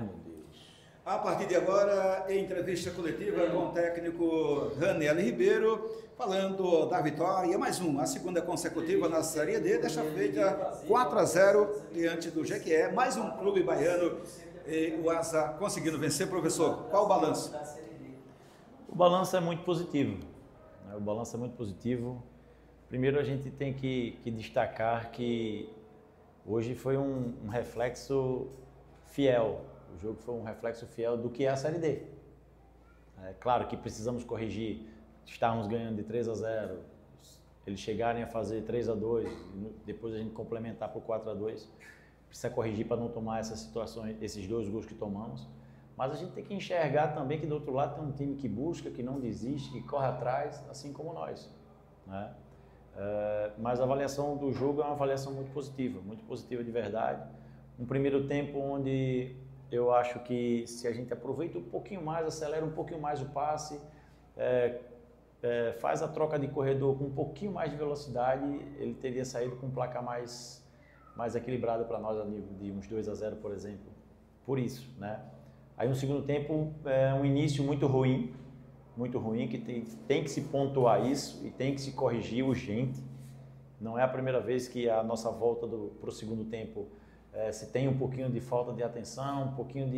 Hernandes. A partir de agora, em entrevista coletiva com o técnico Raniel Ribeiro, falando da vitória, mais uma, a segunda consecutiva na Série D, desta feita 4-0 diante do Jequié, mais um clube baiano, e o Asa conseguindo vencer. Professor, qual o balanço? O balanço é muito positivo, né? O balanço é muito positivo. Primeiro a gente tem que destacar que hoje foi um reflexo fiel. O jogo foi um reflexo fiel do que é a Série D. É claro que precisamos corrigir. Estávamos ganhando de 3-0, eles chegarem a fazer 3-2, depois a gente complementar para o 4-2. Precisa corrigir para não tomar essas situações, esses 2 gols que tomamos. Mas a gente tem que enxergar também que do outro lado tem um time que busca, que não desiste, que corre atrás, assim como nós, né? Mas a avaliação do jogo é uma avaliação muito positiva de verdade. Um primeiro tempo onde eu acho que se a gente aproveita um pouquinho mais, acelera um pouquinho mais o passe, faz a troca de corredor com um pouquinho mais de velocidade, ele teria saído com um placar mais equilibrado para nós, a nível de uns 2-0, por exemplo. Por isso, né? Aí no segundo tempo, um início muito ruim, que tem que se pontuar isso e tem que se corrigir urgente. Não é a primeira vez que a nossa volta para o segundo tempo se tem um pouquinho de falta de atenção, um pouquinho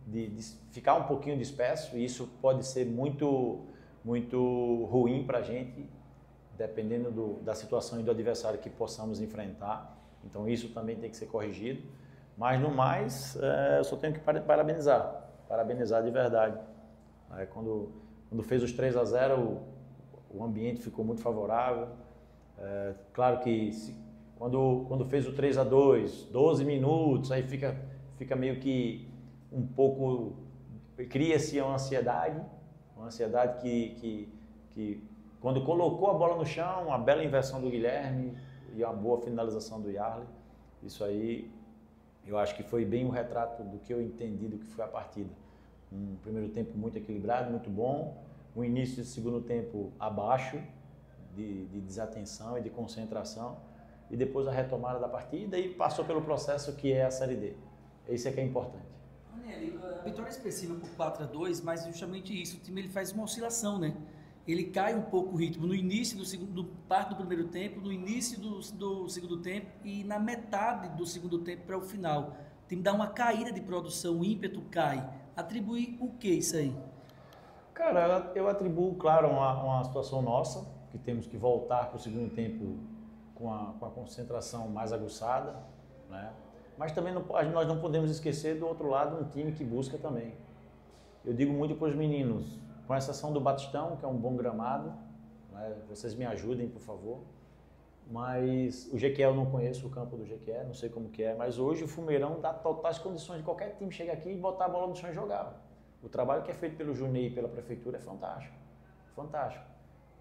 de ficar um pouquinho disperso, e isso pode ser muito ruim para a gente, dependendo da situação e do adversário que possamos enfrentar. Então isso também tem que ser corrigido. Mas no mais, eu só tenho que parabenizar de verdade. Quando fez os 3-0, o ambiente ficou muito favorável. Claro que quando fez o 3-2, 12 minutos, aí fica meio que um pouco, cria-se uma ansiedade que quando colocou a bola no chão, uma bela inversão do Guilherme e uma boa finalização do Yarley, isso aí eu acho que foi bem o retrato do que eu entendi do que foi a partida. Um primeiro tempo muito equilibrado, muito bom, um início de segundo tempo abaixo, de desatenção e de concentração, e depois a retomada da partida e passou pelo processo que é a Série D. Isso é que é importante. Raniel, a vitória é expressiva por 4-2, mas justamente isso, o time ele faz uma oscilação, né? Ele cai um pouco o ritmo no início do parte do primeiro tempo, no início do segundo tempo e na metade do segundo tempo para o final. O time dá uma caída de produção, o ímpeto cai. Atribuir o que isso aí? Cara, eu atribuo, claro, uma situação nossa, que temos que voltar para o segundo tempo com a concentração mais aguçada, né? Mas também nós não podemos esquecer do outro lado um time que busca também. Eu digo muito para os meninos, com exceção do Batistão, que é um bom gramado, né? Vocês me ajudem, por favor. Mas o Jequié, eu não conheço o campo do Jequié, não sei como que é, mas hoje o Fumeirão dá totais condições de qualquer time chegar aqui e botar a bola no chão e jogar. O trabalho que é feito pelo Junei e pela prefeitura é fantástico, fantástico.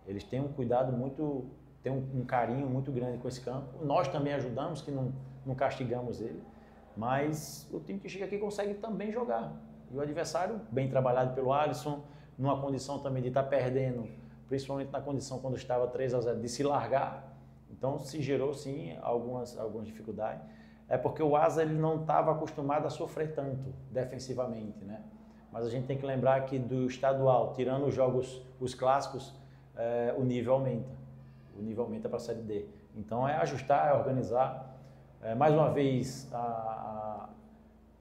Eles têm um cuidado muito, têm um carinho muito grande com esse campo. Nós também ajudamos, que não castigamos ele, mas o time que chega aqui consegue também jogar. E o adversário, bem trabalhado pelo Alisson, numa condição também de estar perdendo, principalmente na condição quando estava 3-0, de se largar. Então se gerou sim algumas dificuldades. É porque o Asa ele não estava acostumado a sofrer tanto defensivamente, né? Mas a gente tem que lembrar que do estadual, tirando os jogos, os clássicos, o nível aumenta. O nível aumenta para a Série D. Então é ajustar, é organizar. Mais uma vez,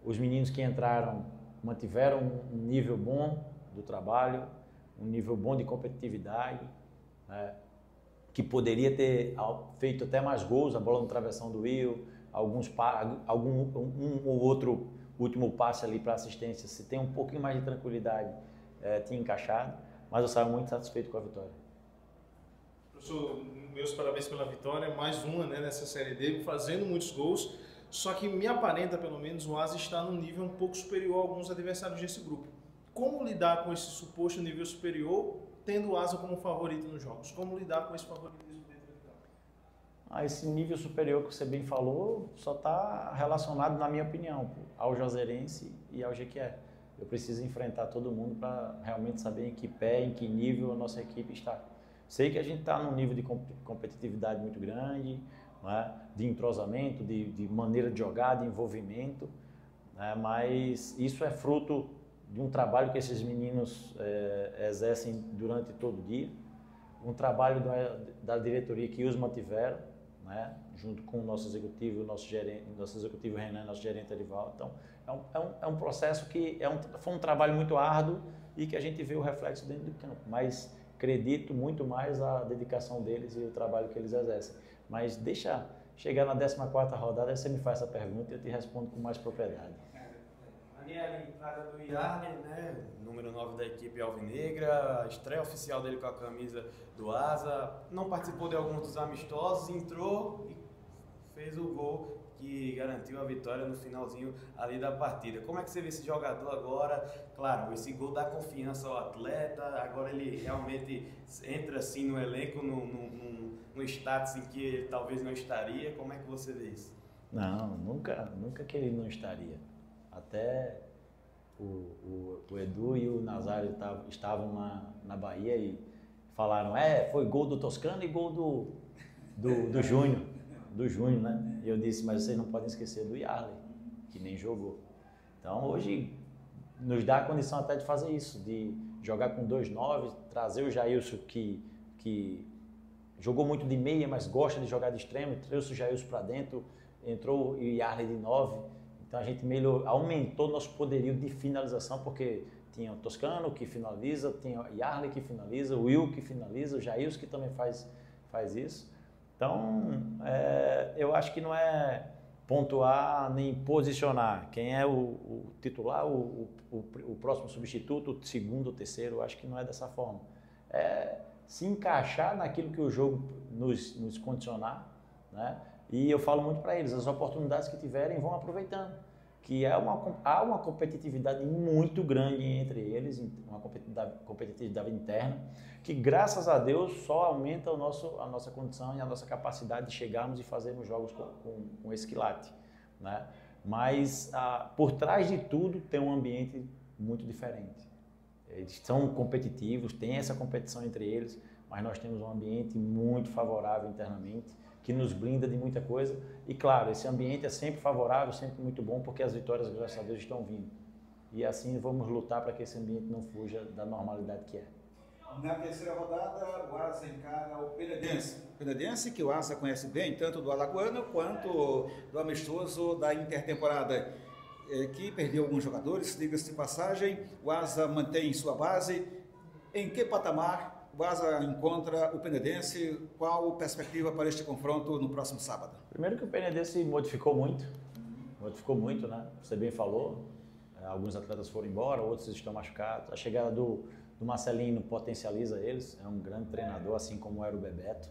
os meninos que entraram mantiveram um nível bom do trabalho, um nível bom de competitividade, né? Que poderia ter feito até mais gols, a bola no travessão do Will, um ou outro último passe ali para assistência, se tem um pouquinho mais de tranquilidade, tinha encaixado, mas eu saio muito satisfeito com a vitória. Professor, meus parabéns pela vitória, mais uma, né, nessa Série D, fazendo muitos gols, só que me aparenta, pelo menos, o Asa está num nível um pouco superior a alguns adversários desse grupo. Como lidar com esse suposto nível superior, tendo o Asa como favorito nos jogos? Como lidar com esse favoritismo dentro do campo? Esse nível superior que você bem falou só está relacionado, na minha opinião, ao Juazeirense e ao Jequié. Eu preciso enfrentar todo mundo para realmente saber em que pé, em que nível a nossa equipe está. Sei que a gente está num nível de competitividade muito grande, né? De entrosamento, de maneira de jogar, de envolvimento. né? Mas isso é fruto de um trabalho que esses meninos exercem durante todo o dia, um trabalho da diretoria que os mantiveram, né? Junto com o nosso executivo, nosso executivo Renan, nosso gerente Edivaldo. Então, é um processo que foi um trabalho muito árduo e que a gente vê o reflexo dentro do campo, mas acredito muito mais a dedicação deles e o trabalho que eles exercem. Mas deixa chegar na 14ª rodada, você me faz essa pergunta e eu te respondo com mais propriedade. Daniel, entrada do Yarley, né? Número 9 da equipe alvinegra, a estreia oficial dele com a camisa do Asa, não participou de alguns dos amistosos, entrou e fez o gol que garantiu a vitória no finalzinho ali da partida. Como é que você vê esse jogador agora? Claro, esse gol dá confiança ao atleta, agora ele realmente entra assim no elenco, no status em que ele talvez não estaria. Como é que você vê isso? Não, nunca que ele não estaria. Até o Edu e o Nazário estavam na Bahia e falaram, foi gol do Toscano e gol do Júnior. Do Júnior, né? E eu disse, mas vocês não podem esquecer do Yarley, que nem jogou. Então hoje nos dá a condição até de fazer isso, de jogar com 2-9, trazer o Jailson que jogou muito de meia, mas gosta de jogar de extremo, trouxe o Jailson para dentro, entrou o Yarley de 9. Então a gente aumentou nosso poderio de finalização, porque tinha o Toscano que finaliza, tinha o Yarley que finaliza, o Will que finaliza, o Jailson que também faz isso. Então, eu acho que não é pontuar nem posicionar quem é o titular, o próximo substituto, o segundo, o terceiro, eu acho que não é dessa forma. É se encaixar naquilo que o jogo nos condicionar, né? E eu falo muito para eles, as oportunidades que tiverem vão aproveitando, que há uma competitividade muito grande entre eles, uma competitividade interna, que graças a Deus só aumenta a nossa condição e a nossa capacidade de chegarmos e fazermos jogos com esse quilate, né? Mas por trás de tudo tem um ambiente muito diferente. Eles são competitivos, tem essa competição entre eles, mas nós temos um ambiente muito favorável internamente, que nos blinda de muita coisa. E claro, esse ambiente é sempre favorável, sempre muito bom, porque as vitórias, graças a Deus, estão vindo. E assim vamos lutar para que esse ambiente não fuja da normalidade que é. Na terceira rodada, o Asa encara o Penedense. Penedense que o Asa conhece bem, tanto do Alagoano quanto do amistoso da intertemporada, que perdeu alguns jogadores, diga-se de passagem. O Asa mantém sua base. Em que patamar o Asa encontra o Penedense? Qual a perspectiva para este confronto no próximo sábado? Primeiro que o Penedense modificou muito, né? Você bem falou, alguns atletas foram embora, outros estão machucados. A chegada do Marcelino potencializa eles, é um grande treinador, assim como era o Bebeto,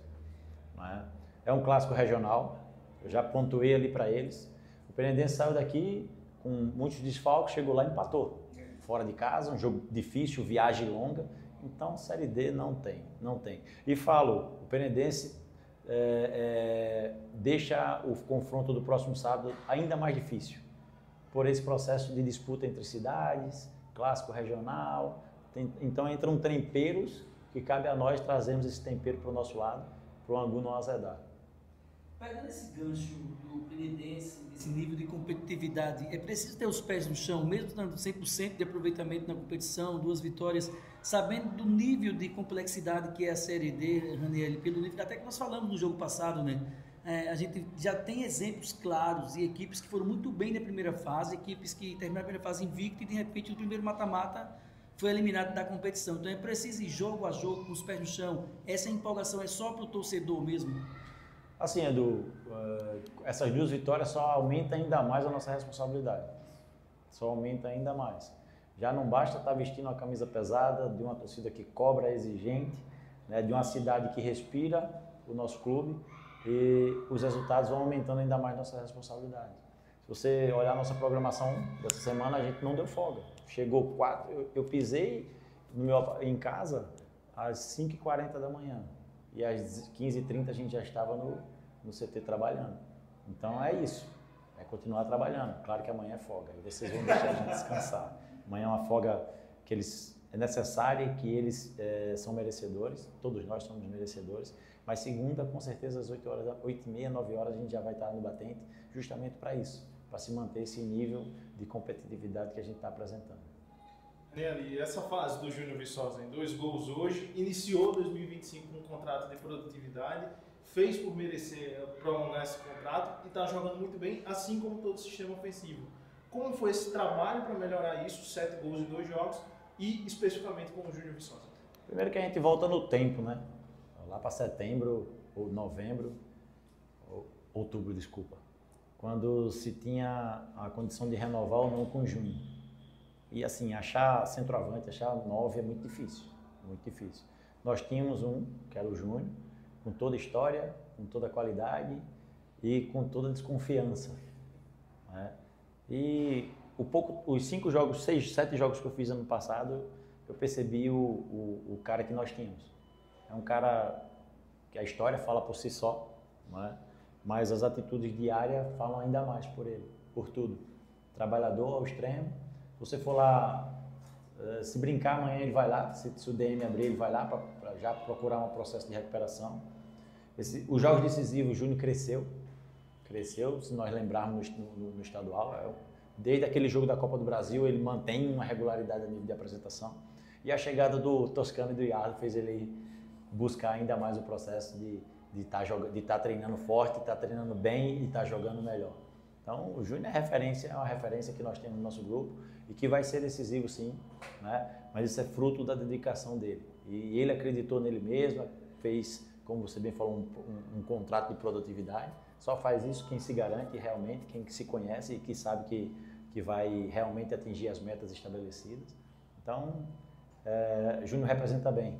né? É um clássico regional, eu já pontuei ali para eles. O Penedense saiu daqui com muitos desfalques, chegou lá e empatou. Fora de casa, um jogo difícil, viagem longa. Então, Série D não tem. E falo, o Penedense deixa o confronto do próximo sábado ainda mais difícil, por esse processo de disputa entre cidades, clássico regional. Então, entram temperos que cabe a nós trazermos esse tempero para o nosso lado, para o Angu não azedar. Pegando esse gancho do Penedense, esse nível de competitividade, é preciso ter os pés no chão, mesmo dando 100% de aproveitamento na competição, 2 vitórias, sabendo do nível de complexidade que é a Série D, Raniel, pelo nível, até que nós falamos no jogo passado, né? A gente já tem exemplos claros de equipes que foram muito bem na primeira fase, equipes que terminaram a primeira fase invicta e de repente no primeiro mata-mata foi eliminado da competição. Então é preciso ir jogo a jogo, com os pés no chão. Essa empolgação é só para o torcedor mesmo? Assim, Edu, essas 2 vitórias só aumenta ainda mais a nossa responsabilidade. Só aumenta ainda mais. Já não basta estar vestindo uma camisa pesada de uma torcida que cobra, exigente, né, de uma cidade que respira o nosso clube, e os resultados vão aumentando ainda mais nossa responsabilidade. Se você olhar a nossa programação dessa semana, a gente não deu folga. Chegou 4, eu pisei em casa às 5h40 da manhã. E às 15h30 a gente já estava no CT trabalhando. Então é isso, é continuar trabalhando. Claro que amanhã é folga, e vocês vão deixar a gente descansar. Amanhã é uma folga que é necessária e que eles são merecedores, todos nós somos merecedores. Mas segunda, com certeza, às 8h, 8h30, 9h, a gente já vai estar no batente, justamente para isso. para se manter esse nível de competitividade que a gente está apresentando. E essa fase do Júnior Viçosa em 2 gols hoje, iniciou 2025 com um contrato de produtividade, fez por merecer prolongar esse contrato e está jogando muito bem, assim como todo o sistema ofensivo. Como foi esse trabalho para melhorar isso, 7 gols em 2 jogos e especificamente com o Júnior Viçosa? Primeiro que a gente volta no tempo, né? Lá para setembro ou novembro, outubro, desculpa, quando se tinha a condição de renovar ou não com o Júnior. E assim, achar centroavante, achar 9 é muito difícil, muito difícil. Nós tínhamos um, que era o Júnior, com toda a história, com toda a qualidade e com toda a desconfiança, né? E os 5 jogos, 6, 7 jogos que eu fiz ano passado, eu percebi o cara que nós tínhamos. É um cara que a história fala por si só, né? Mas as atitudes diárias falam ainda mais por ele, por tudo. Trabalhador ao extremo. Se você for lá, se brincar amanhã ele vai lá, se o DM abrir ele vai lá para já procurar um processo de recuperação. Os jogos decisivos, o Júnior cresceu, se nós lembrarmos no estadual, desde aquele jogo da Copa do Brasil ele mantém uma regularidade a nível de apresentação. E a chegada do Toscano e do Yardo fez ele buscar ainda mais o processo de estar treinando forte, estar treinando bem e estar jogando melhor. Então, o Júnior é uma referência que nós temos no nosso grupo e que vai ser decisivo sim, né? Mas isso é fruto da dedicação dele. E ele acreditou nele mesmo, fez, como você bem falou, um contrato de produtividade. Só faz isso quem se garante realmente, quem se conhece e que sabe que vai realmente atingir as metas estabelecidas. Então, Júnior representa bem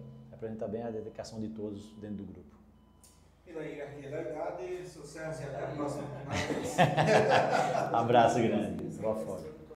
a dedicação de todos dentro do grupo. E daí, realidade, sucesso e até a próxima. Abraço grande. Boa fora.